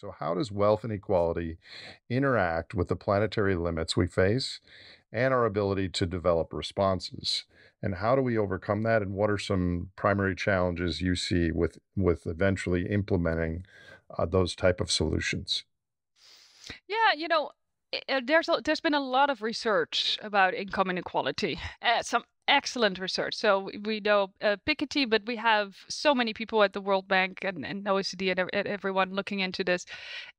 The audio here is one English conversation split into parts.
So, how does wealth inequality interact with the planetary limits we face and our ability to develop responses? And how do we overcome that? And what are some primary challenges you see with eventually implementing those type of solutions? Yeah, there's been a lot of research about income inequality. Some excellent research. So we know Piketty, but we have so many people at the World Bank and OECD and everyone looking into this,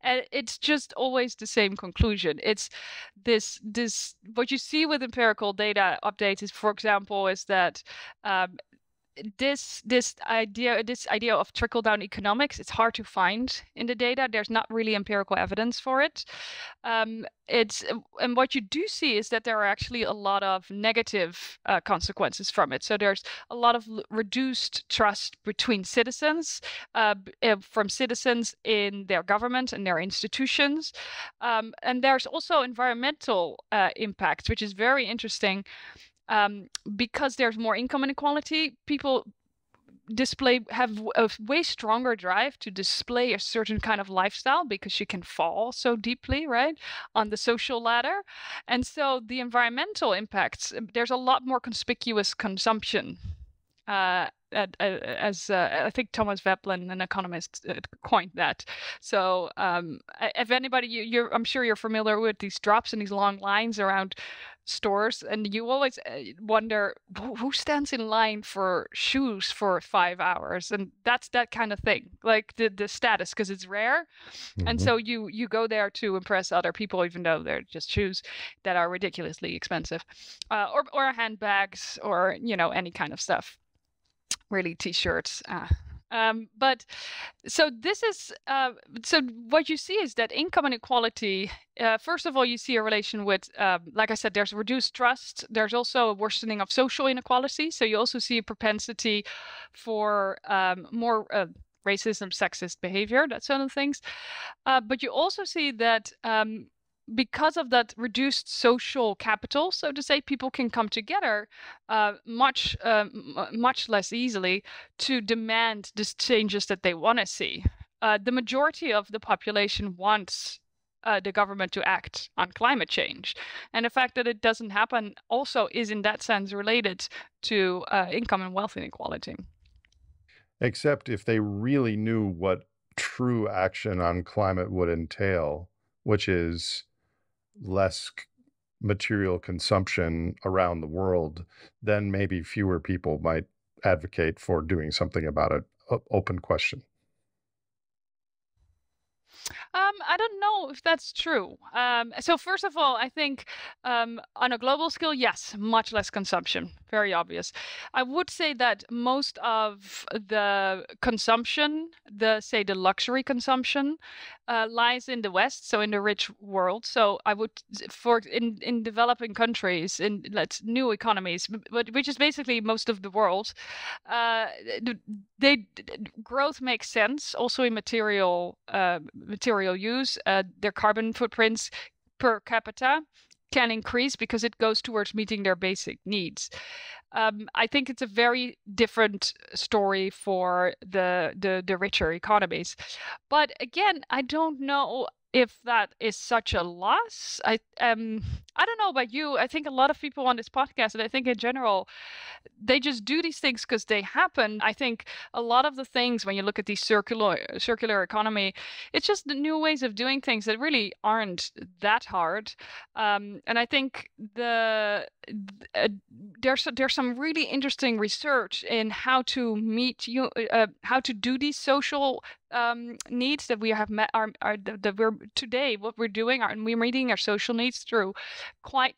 and it's just always the same conclusion. It's this what you see with empirical data updates is, for example, is that um, this idea of trickle down economics, it's hard to find in the data. There's not really empirical evidence for it. It's and what you do see is that there are actually a lot of negative consequences from it. So there's a lot of reduced trust between citizens, from citizens in their government and their institutions, and there's also environmental impacts, which is very interesting. Because there's more income inequality, people have a way stronger drive to display a certain kind of lifestyle because you can fall so deeply, right, on the social ladder. And so the environmental impacts, there's a lot more conspicuous consumption. As I think Thomas Veblen, an economist, coined that. So if anybody, I'm sure you're familiar with these drops and these long lines around stores, and you always wonder who stands in line for shoes for 5 hours, and that's that kind of thing, like the status, because it's rare, and Mhm. so you go there to impress other people, even though they're just shoes that are ridiculously expensive, or handbags, or any kind of stuff, really t-shirts. But so this is so what you see is that income inequality. First of all, you see a relation with, like I said, there's reduced trust. There's also a worsening of social inequality. So you also see a propensity for more racism, sexist behavior, that sort of things. But you also see that because of that reduced social capital, so to say, people can come together much less easily to demand the changes that they want to see. The majority of the population wants the government to act on climate change. And the fact that it doesn't happen also is, in that sense, related to income and wealth inequality. Except if they really knew what true action on climate would entail, which is less material consumption around the world, then maybe fewer people might advocate for doing something about it. Open question. I don't know if that's true. So first of all, I think on a global scale, yes, much less consumption, very obvious. I would say that most of the consumption, say the luxury consumption, lies in the West, so in the rich world. So I would, for in developing countries, in let's new economies, but which is basically most of the world, uh, they growth makes sense also in material use. Their carbon footprints per capita can increase because it goes towards meeting their basic needs. I think it's a very different story for the richer economies. But again, I don't know if that is such a loss. I don't know about you. I think a lot of people on this podcast, and I think in general, they just do these things because they happen. I think a lot of the things, when you look at the circular economy, it's just the new ways of doing things that really aren't that hard. And I think uh, there's some really interesting research in how to how to do these social needs that we have met that we're today, what we're doing, and we're meeting our social needs through quite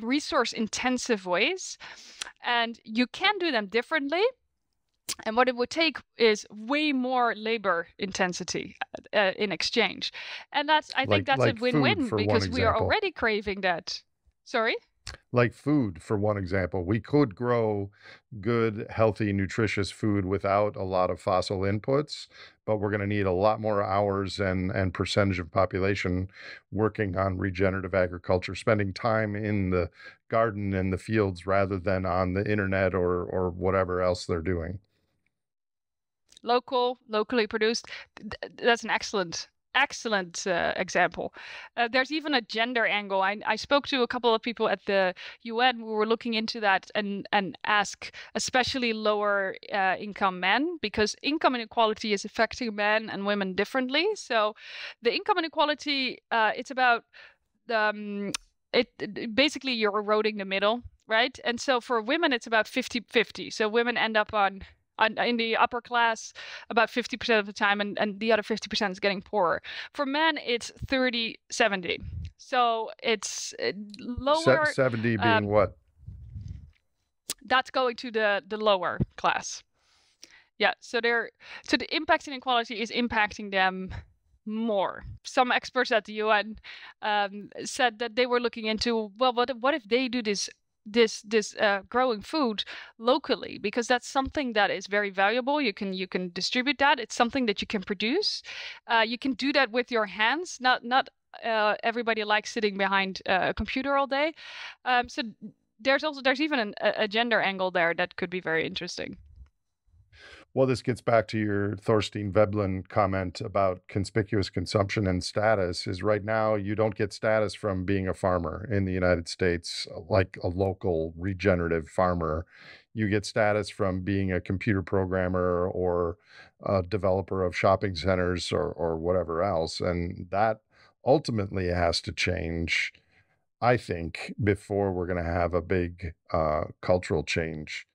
resource intensive ways, and you can do them differently. And what it would take is way more labor intensity in exchange. And I think Like that's a like food win-win for one because we are example. already craving that. Sorry? Like food for one example. We could grow good, healthy, nutritious food without a lot of fossil inputs, but we're going to need a lot more hours and percentage of population working on regenerative agriculture, spending time in the garden and the fields rather than on the internet or whatever else they're doing. Locally produced. That's an excellent excellent example. There's even a gender angle. I spoke to a couple of people at the UN who were looking into that and ask especially lower income men, because income inequality is affecting men and women differently. So the income inequality, it's about basically you're eroding the middle, right? And so for women, it's about 50-50. So women end up in the upper class about 50% of the time, and the other 50% is getting poorer. For men, it's 30-70. So it's lower. 70 being Um, what? that's going to the lower class. Yeah. So the impact inequality is impacting them more. Some experts at the UN said that they were looking into, well, what if they do this growing food locally, because that's something that is very valuable. You can distribute that. It's something that you can produce. You can do that with your hands. Not everybody likes sitting behind a computer all day. So there's even a gender angle there that could be very interesting. Well, this gets back to your Thorstein Veblen comment about conspicuous consumption and status. Is right now you don't get status from being a farmer in the United States, like a local regenerative farmer. You get status from being a computer programmer or a developer of shopping centers or whatever else. And that ultimately has to change, I think, before we're going to have a big cultural change.